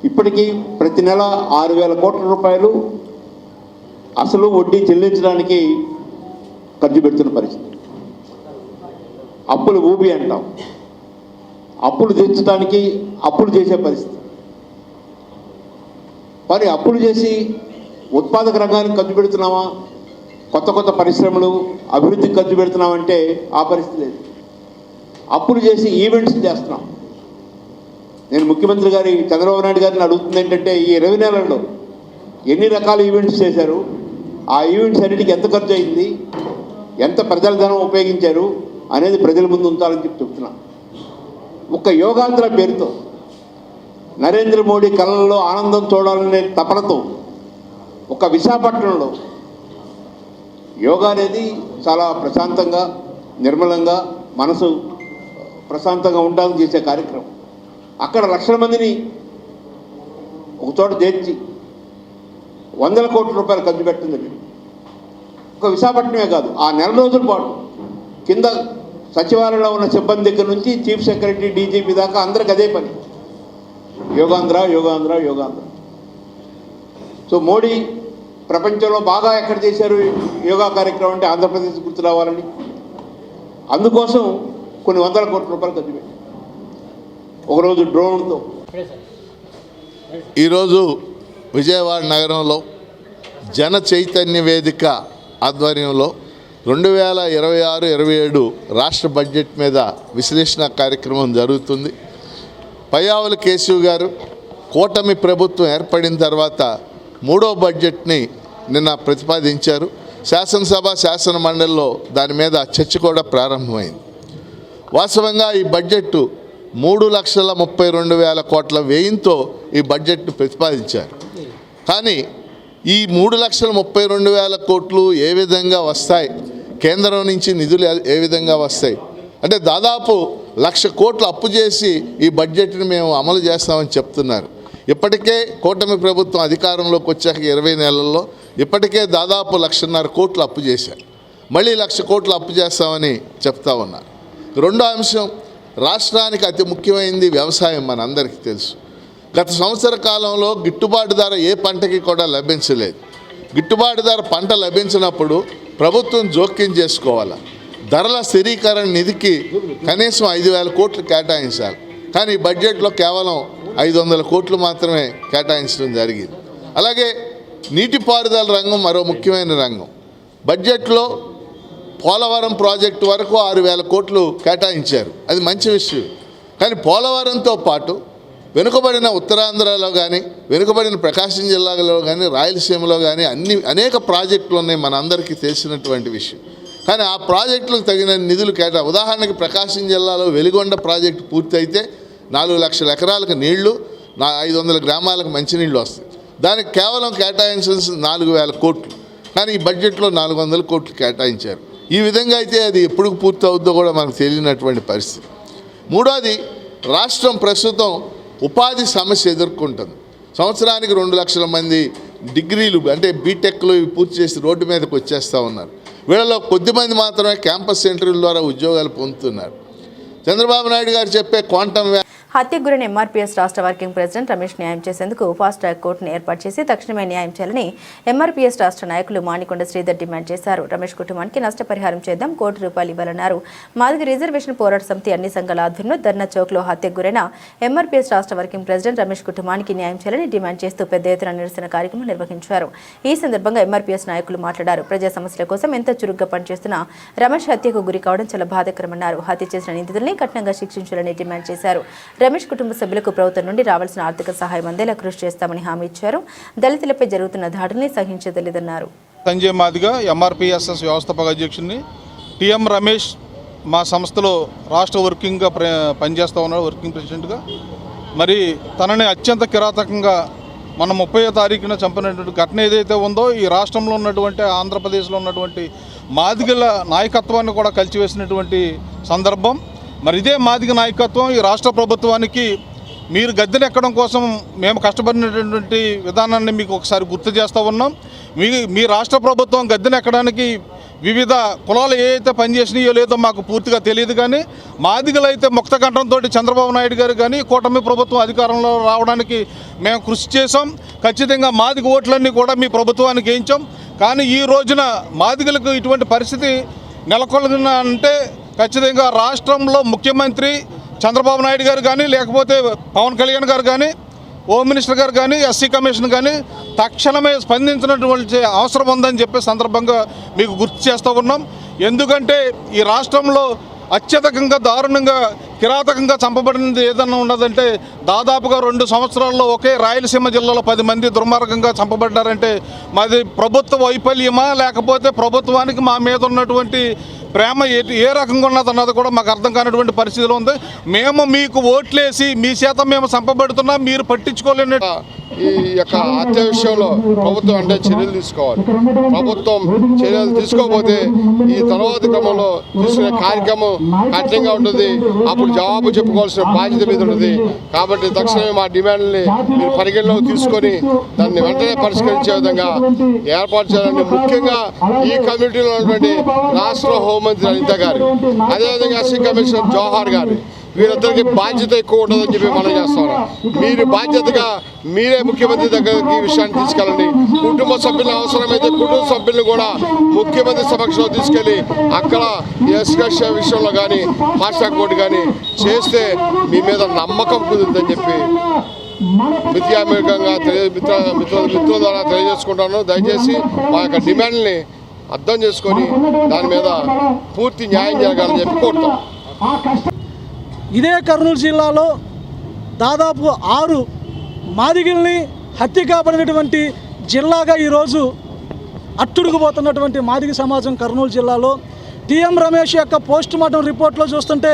ఇప్పటికీ ప్రతి నెల 6,000 కోట్ల రూపాయలు అసలు వడ్డీ చెల్లించడానికి ఖర్చు పెడుతున్న పరిస్థితి. అప్పులు ఊబి అంటాం. అప్పులు తీర్చడానికి అప్పులు చేసే పరిస్థితి. మరి అప్పులు చేసి ఉత్పాదక రంగానికి ఖర్చు పెడుతున్నామా, కొత్త కొత్త పరిశ్రమలు అభివృద్ధికి ఖర్చు పెడుతున్నామంటే ఆ పరిస్థితి లేదు. అప్పులు చేసి ఈవెంట్స్ చేస్తున్నాం. నేను ముఖ్యమంత్రి గారి చంద్రబాబు నాయుడు గారిని అడుగుతుంది ఏంటంటే ఈ 20 నెలల్లో ఎన్ని రకాల ఈవెంట్స్ చేశారు, ఆ ఈవెంట్స్ అన్నిటికీ ఎంత ఖర్చు అయింది, ఎంత ప్రజల ధనం ఉపయోగించారు అనేది ప్రజల ముందు ఉంచాలని చెప్తున్నా. ఒక యోగాంధ్ర పేరుతో నరేంద్ర మోడీ కళల్లో ఆనందం చూడాలనే తపనతో ఒక విశాఖపట్నంలో యోగా అనేది చాలా ప్రశాంతంగా నిర్మలంగా మనసు ప్రశాంతంగా ఉండాలని చేసే కార్యక్రమం. అక్కడ లక్షల మందిని ఒక చోట చేర్చి 100 కోట్ల రూపాయలు ఖర్చు పెట్టింది. ఒక విశాఖపట్నమే కాదు, ఆ నెల రోజుల పాటు కింద సచివాలయంలో ఉన్న సిబ్బంది దగ్గర నుంచి చీఫ్ సెక్రటరీ డీజీపీ దాకా అందరికి అదే పని, యోగాంధ్ర యోగాంధ్ర యోగాంధ్ర. సో మోడీ ప్రపంచంలో బాగా ఎక్కడ చేశారు యోగా కార్యక్రమం అంటే ఆంధ్రప్రదేశ్ గుర్తు రావాలని అందుకోసం కొన్ని 100 కోట్ల రూపాయలు ఖర్చు పెట్టారు. ఒకరోజు డ్రోన్తో. ఈరోజు విజయవాడ నగరంలో జన చైతన్య వేదిక ఆధ్వర్యంలో 2026-27 రాష్ట్ర బడ్జెట్ మీద విశ్లేషణ కార్యక్రమం జరుగుతుంది. పయ్యావుల కేశవ్ గారు కూటమి ప్రభుత్వం ఏర్పడిన తర్వాత 3వ బడ్జెట్ని నిన్న ప్రతిపాదించారు. శాసనసభ శాసన మండలిలో దాని మీద చర్చ కూడా ప్రారంభమైంది. వాస్తవంగా ఈ బడ్జెట్ 3,32,000 కోట్ల వ్యయంతో ఈ బడ్జెట్ను ప్రతిపాదించారు. కానీ ఈ 3,32,000 కోట్లు ఏ విధంగా వస్తాయి, కేంద్రం నుంచి నిధులు ఏ విధంగా వస్తాయి అంటే దాదాపు 1,00,000 కోట్లు అప్పు చేసి ఈ బడ్జెట్ని మేము అమలు చేస్తామని చెప్తున్నారు. ఇప్పటికే కూటమి ప్రభుత్వం అధికారంలోకి వచ్చాక 20 నెలల్లో ఇప్పటికే దాదాపు 1,50,000 కోట్లు అప్పు చేశారు. మళ్ళీ 1,00,000 కోట్లు అప్పు చేస్తామని చెప్తా ఉన్నారు. రెండో అంశం, రాష్ట్రానికి అతి ముఖ్యమైనది వ్యవసాయం. మనందరికీ తెలుసు, గత సంవత్సర కాలంలో గిట్టుబాటు ధర ఏ పంటకి కూడా లభించలేదు. గిట్టుబాటు ధర పంట లభించినప్పుడు ప్రభుత్వం జోక్యం చేసుకోవాలి. ధరల స్థిరీకరణ నిధికి కనీసం 5,000 కోట్లు కేటాయించాలి. కానీ ఈ బడ్జెట్లో కేవలం 500 కోట్లు మాత్రమే కేటాయించడం జరిగింది. అలాగే నీటిపారుదల రంగం మరో ముఖ్యమైన రంగం. బడ్జెట్లో పోలవరం ప్రాజెక్టు వరకు 6,000 కోట్లు కేటాయించారు, అది మంచి విషయం. కానీ పోలవరంతో పాటు వెనుకబడిన ఉత్తరాంధ్రలో కానీ, వెనుకబడిన ప్రకాశం జిల్లాలో కానీ, రాయలసీమలో కానీ అనేక ప్రాజెక్టులు ఉన్నాయి, మన అందరికీ తెలిసినటువంటి విషయం. కానీ ఆ ప్రాజెక్టులకు తగిన నిధులు ఉదాహరణకి ప్రకాశం జిల్లాలో వెలిగొండ ప్రాజెక్టు పూర్తి అయితే 4 లక్షల ఎకరాలకు నీళ్లు, 500 గ్రామాలకు మంచినీళ్ళు వస్తాయి. దానికి కేవలం కేటాయించాల్సిన 4,000 కోట్లు, కానీ ఈ బడ్జెట్లో 400 కోట్లు కేటాయించారు. ఈ విధంగా అయితే అది ఎప్పుడు పూర్తి అవుతుందో కూడా మనకు తెలియనటువంటి పరిస్థితి. మూడోది, రాష్ట్రం ప్రస్తుతం ఉపాధి సమస్య ఎదుర్కొంటుంది. సంవత్సరానికి 2 లక్షల మంది డిగ్రీలు అంటే బీటెక్లు పూర్తి చేసి రోడ్డు మీదకి వచ్చేస్తూ ఉన్నారు. వీళ్ళలో కొద్దిమంది మాత్రమే క్యాంపస్ సెంటర్ల ద్వారా ఉద్యోగాలు పొందుతున్నారు. చంద్రబాబు నాయుడు గారు చెప్పే క్వాంటమ్ హత్యకు గురైన ఎంఆర్పీఎస్ రాష్ట్ర వర్కింగ్ ప్రెసిడెంట్ రమేష్ న్యాయం చేసేందుకు ఫాస్ట్ ట్రాక్ కోర్టును ఏర్పాటు చేసి తక్షణమే న్యాయం చేయాలని ఎంఆర్పీఎస్ రాష్ట్ర నాయకులు మానికొండ శ్రీధర్ డిమాండ్ చేశారు. రమేష్ కుటుంబానికి నష్టపరిహారం చేద్దాం, ₹1 కోటి ఇవ్వాలన్నారు. మాదిగ రిజర్వేషన్ పోరాట సమితి అన్ని సంఘాల ఆధ్వర్యంలో ధర్నా చౌక్లో హత్యకు గురైన ఎంఆర్పీఎస్ రాష్ట్ర వర్కింగ్ ప్రెసిడెంట్ రమేష్ కుటుంబానికి న్యాయం చేయాలని డిమాండ్ చేస్తూ పెద్ద ఎత్తున నిరసన కార్యక్రమం నిర్వహించారు. ఈ సందర్భంగా ఎంఆర్పీఎస్ నాయకులు మాట్లాడారు. ప్రజా సమస్యల కోసం ఎంత చురుగ్గా పనిచేస్తున్న రమేష్ హత్యకు గురి కావడం చాలా బాధాకరమన్నారు. హత్య చేసిన నిందితుల్ని కఠినంగా శిక్షించాలని డిమాండ్ చేశారు. రమేష్ కుటుంబ సభ్యులకు ప్రభుత్వం నుండి రావాల్సిన ఆర్థిక సహాయం అందేలా కృషి చేస్తామని హామీ ఇచ్చారు. దళితులపై జరుగుతున్న దాడుల్ని సహించదలేదన్నారు. సంజయ్ మాదిగ ఎంఆర్పీఎస్ఎస్ వ్యవస్థాపక అధ్యక్షుడిని. టిఎం రమేష్ మా సంస్థలో రాష్ట్ర వర్కింగ్గా పనిచేస్తూ ఉన్నాడు, వర్కింగ్ ప్రెసిడెంట్గా. మరి తనని అత్యంత కిరాతకంగా మన 30వ తారీఖున చంపినటువంటి ఘటన ఏదైతే ఉందో ఈ రాష్ట్రంలో ఉన్నటువంటి ఆంధ్రప్రదేశ్లో ఉన్నటువంటి మాదిగల నాయకత్వాన్ని కూడా కలిసివేసినటువంటి సందర్భం. మరి ఇదే మాదిగ నాయకత్వం ఈ రాష్ట్ర ప్రభుత్వానికి మీరు గద్దెనెక్కడం కోసం మేము కష్టపడినటువంటి విధానాన్ని మీకు ఒకసారి గుర్తు చేస్తూ ఉన్నాం. మీ రాష్ట్ర ప్రభుత్వం గద్దెనెక్కడానికి వివిధ కులాలు ఏవైతే పనిచేసినాయో లేదో మాకు పూర్తిగా తెలియదు, కానీ మాదిగలైతే ముక్తకంఠంతో చంద్రబాబు నాయుడు గారు కానీ కూటమి ప్రభుత్వం అధికారంలో రావడానికి మేము కృషి చేసాం. ఖచ్చితంగా మాదిగ ఓట్లన్నీ కూడా మీ ప్రభుత్వానికి వేయించాం. కానీ ఈ రోజున మాదిగలకు ఇటువంటి పరిస్థితి నెలకొల్లిన అంటే ఖచ్చితంగా రాష్ట్రంలో ముఖ్యమంత్రి చంద్రబాబు నాయుడు గారు కానీ, లేకపోతే పవన్ కళ్యాణ్ గారు కానీ, హోమ్ మినిస్టర్ గారు కానీ, ఎస్సీ కమిషన్ కానీ తక్షణమే స్పందించినటువంటి అవసరం ఉందని చెప్పే సందర్భంగా మీకు గుర్తు చేస్తూ ఉన్నాం. ఎందుకంటే ఈ రాష్ట్రంలో అత్యధికంగా దారుణంగా కిరాతకంగా చంపబడినది ఏదన్నా ఉన్నదంటే దాదాపుగా 2 సంవత్సరాల్లో ఒకే రాయలసీమ జిల్లాలో 10 మంది దుర్మార్గంగా చంపబడ్డారంటే మాది ప్రభుత్వ వైఫల్యమా లేకపోతే ప్రభుత్వానికి మా మీద ఉన్నటువంటి ప్రేమ ఏ రకంగా ఉన్నదన్నది కూడా మాకు అర్థం కానటువంటి పరిస్థితిలో ఉంది. మేము మీకు ఓట్లేసి మీ చేత మేము చంపబడుతున్నాం, మీరు పట్టించుకోలేని ఈ యొక్క హత్య విషయంలో ప్రభుత్వం అంటే చర్యలు తీసుకోవాలి. ప్రభుత్వం చర్యలు తీసుకోకపోతే ఈ తర్వాత క్రమంలో తీసుకునే కార్యక్రమం కఠినంగా ఉంటుంది. అప్పుడు జవాబు చెప్పుకోవాల్సిన బాధ్యత మీద ఉంటుంది. కాబట్టి తక్షణమే మా డిమాండ్ని మీరు పరిగణలోకి తీసుకొని దాన్ని వెంటనే పరిష్కరించే విధంగా ఏర్పాటు చేయాలని, ముఖ్యంగా ఈ కమిటీలో ఉన్నటువంటి రాష్ట్ర హోంమంత్రి అనిత గారు, అదేవిధంగా ఎస్సీ కమిషనర్ జోహార్ గారు, వీరందరికీ బాధ్యత ఎక్కువ ఉండదని చెప్పి మనం చేస్తాం. మీరు బాధ్యతగా మీరే ముఖ్యమంత్రి దగ్గరికి ఈ విషయాన్ని తీసుకెళ్ళండి. కుటుంబ సభ్యులు అవసరమైతే కుటుంబ సభ్యులను కూడా ముఖ్యమంత్రి సమక్షంలో తీసుకెళ్ళి అక్కడ ఎస్కర్ష విషయంలో కానీ ఫాస్ట్ ట్రాక్ కోర్టు కానీ చేస్తే మీ మీద నమ్మకం కుదురుతుందని చెప్పి మిత్యామూలికంగా మిత్రుల ద్వారా తెలియజేసుకుంటాను. దయచేసి మా యొక్క డిమాండ్ని అర్థం చేసుకొని దాని మీద పూర్తి న్యాయం జరగాలని చెప్పి కోరుతాం. ఇదే కర్నూలు జిల్లాలో దాదాపు 6 మాదిగల్ని హత్య కాబడినటువంటి జిల్లాగా ఈరోజు అట్టుడుకుపోతున్నటువంటి మాదిగ సమాజం కర్నూలు జిల్లాలో టిఎం రమేష్ యొక్క పోస్ట్ మార్టం రిపోర్ట్లో చూస్తుంటే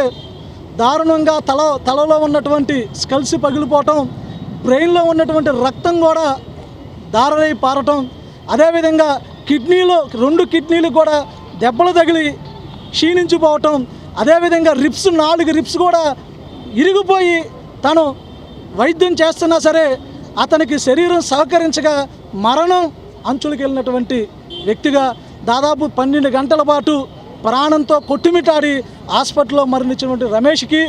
దారుణంగా తలలో ఉన్నటువంటి స్కల్స్ పగిలిపోవటం, బ్రెయిన్లో ఉన్నటువంటి రక్తం కూడా దారై పారటం, అదేవిధంగా 2 కిడ్నీలు కూడా దెబ్బలు తగిలి క్షీణించిపోవటం, అదేవిధంగా 4 రిప్స్ కూడా ఇరిగిపోయి తను వైద్యం చేస్తున్నా సరే అతనికి శరీరం సహకరించగా మరణం అంచులకు వెళ్ళినటువంటి వ్యక్తిగా దాదాపు 12 గంటల పాటు ప్రాణంతో కొట్టుమిటాడి హాస్పిటల్లో మరణించినటువంటి రమేష్కి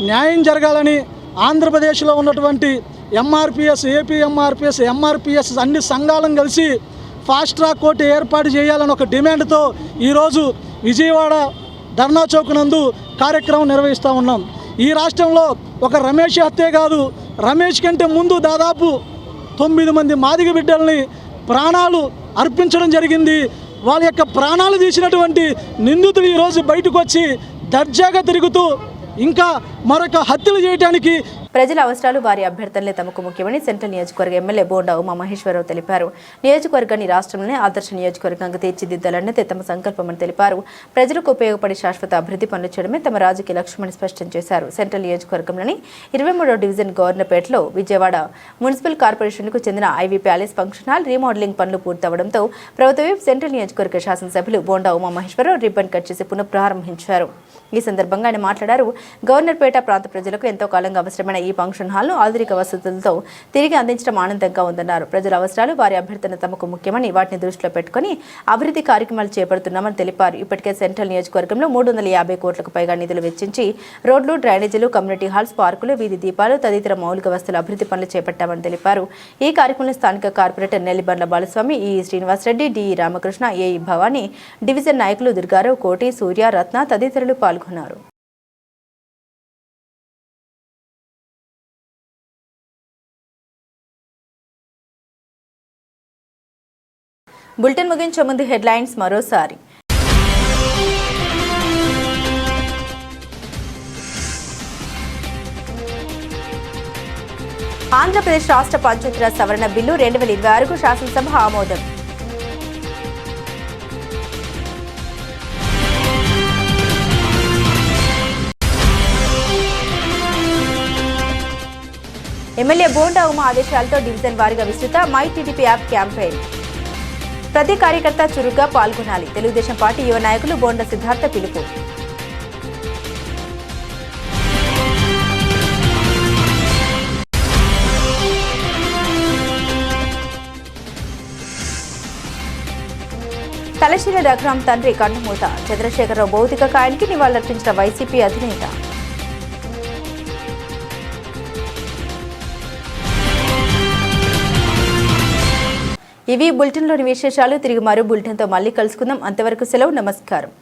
న్యాయం జరగాలని ఆంధ్రప్రదేశ్లో ఉన్నటువంటి ఎంఆర్పిఎస్, ఏపీ ఎంఆర్పిఎస్ అన్ని సంఘాలను కలిసి ఫాస్ట్ ట్రాక్ కోర్టు ఏర్పాటు చేయాలని ఒక డిమాండ్తో ఈరోజు విజయవాడ ధర్నా చౌక్ నందు కార్యక్రమం నిర్వహిస్తూ ఉన్నాం. ఈ రాష్ట్రంలో ఒక రమేష్ హత్యే కాదు, రమేష్ కంటే ముందు దాదాపు 9 మంది మాదిగ బిడ్డల్ని ప్రాణాలు అర్పించడం జరిగింది. వాళ్ళ యొక్క ప్రాణాలు తీసినటువంటి నిందితులు ఈరోజు బయటకు వచ్చి దర్జాగా తిరుగుతూ ఇంకా మరొక హత్యలు చేయడానికి ప్రజల అవసరాలు వారి అభ్యర్థనలే తమకు ముఖ్యమని సెంట్రల్ నియోజకవర్గ ఎమ్మెల్యే బోండా ఉమామహేశ్వరరావు తెలిపారు. నియోజకవర్గాన్ని రాష్ట్రంలోనే ఆదర్శ నియోజకవర్గంగా తీర్చిదిద్దాలన్నదే తమ సంకల్పమని తెలిపారు. ప్రజలకు ఉపయోగపడే శాశ్వత అభివృద్ధి పనులు చేయడమే తమ రాజకీయ లక్ష్యమని స్పష్టం చేశారు. సెంట్రల్ నియోజకవర్గంలోని 23వ డివిజన్ గవర్నర్పేటలో విజయవాడ మున్సిపల్ కార్పొరేషన్కు చెందిన ivy palace function hall remodelling పనులు పూర్తవడంతో ప్రభుత్వ సెంట్రల్ నియోజకవర్గ శాసనసభ్యులు బోండా ఉమామహేశ్వరరావు రిబ్బన్ కట్ చేసి పునఃప్రారంభించారు. ఈ సందర్భంగా ఆయన మాట్లాడారు. గవర్నర్పేట ప్రాంత ప్రజలకు ఎంతో కాలంగా అవసరమైన ఈ ఫంక్షన్ హాల్ను ఆధునిక వసతులతో తిరిగి అందించడం ఆనందంగా ఉందన్నారు. ప్రజల అవసరాలు వారి అభ్యర్థన తమకు ముఖ్యమని వాటిని దృష్టిలో పెట్టుకుని అభివృద్ధి కార్యక్రమాలు చేపడుతున్నామని తెలిపారు. ఇప్పటికే సెంట్రల్ నియోజకవర్గంలో 350 కోట్లకు పైగా నిధులు వెచ్చించి రోడ్లు, డ్రైనేజీలు, కమ్యూనిటీ హాల్స్, పార్కులు, వీధి దీపాలు తదితర మౌలిక వసతుల అభివృద్ధి పనులు చేపట్టామని తెలిపారు. ఈ కార్యక్రమంలో స్థానిక corporator Nellibandla Balaswamy, EE Srinivasareddy, DE Ramakrishna, AE Bhavani, division నాయకులు దుర్గారావు, కోటి, సూర్య, రత్న తదితరులు పాల్గొన్నారు. బులెటిన్ ముగించే ముందు హెడ్లైన్స్ మరోసారి. ఆంధ్రప్రదేశ్ రాష్ట్ర పంచాయతీరాజ్ సవరణ బిల్లు 2026కు శాసనసభ ఆమోదం. ఎమ్మెల్యే బోండా ఉమా ఆదేశాలతో డివిజన్ వారీగా విస్తృత మై టీడీపీ యాప్ క్యాంపెయిన్. ప్రతి కార్యకర్త చురుగ్గా పాల్గొనాలి. తెలుగుదేశం పార్టీ యువ నాయకులు బోండా సిద్ధార్థ పిలుపు. తలశీల రఘురాం తండ్రి కన్నుమూత. చంద్రశేఖరరావు భౌతిక కాయానికి నివాళులర్పించిన వైసీపీ అధినేత. ఇవి బులెటిన్లోని విశేషాలు. తిరిగి మరో బులెటిన్తో మళ్ళీ కలుసుకుందాం. అంతవరకు సెలవు. నమస్కారం.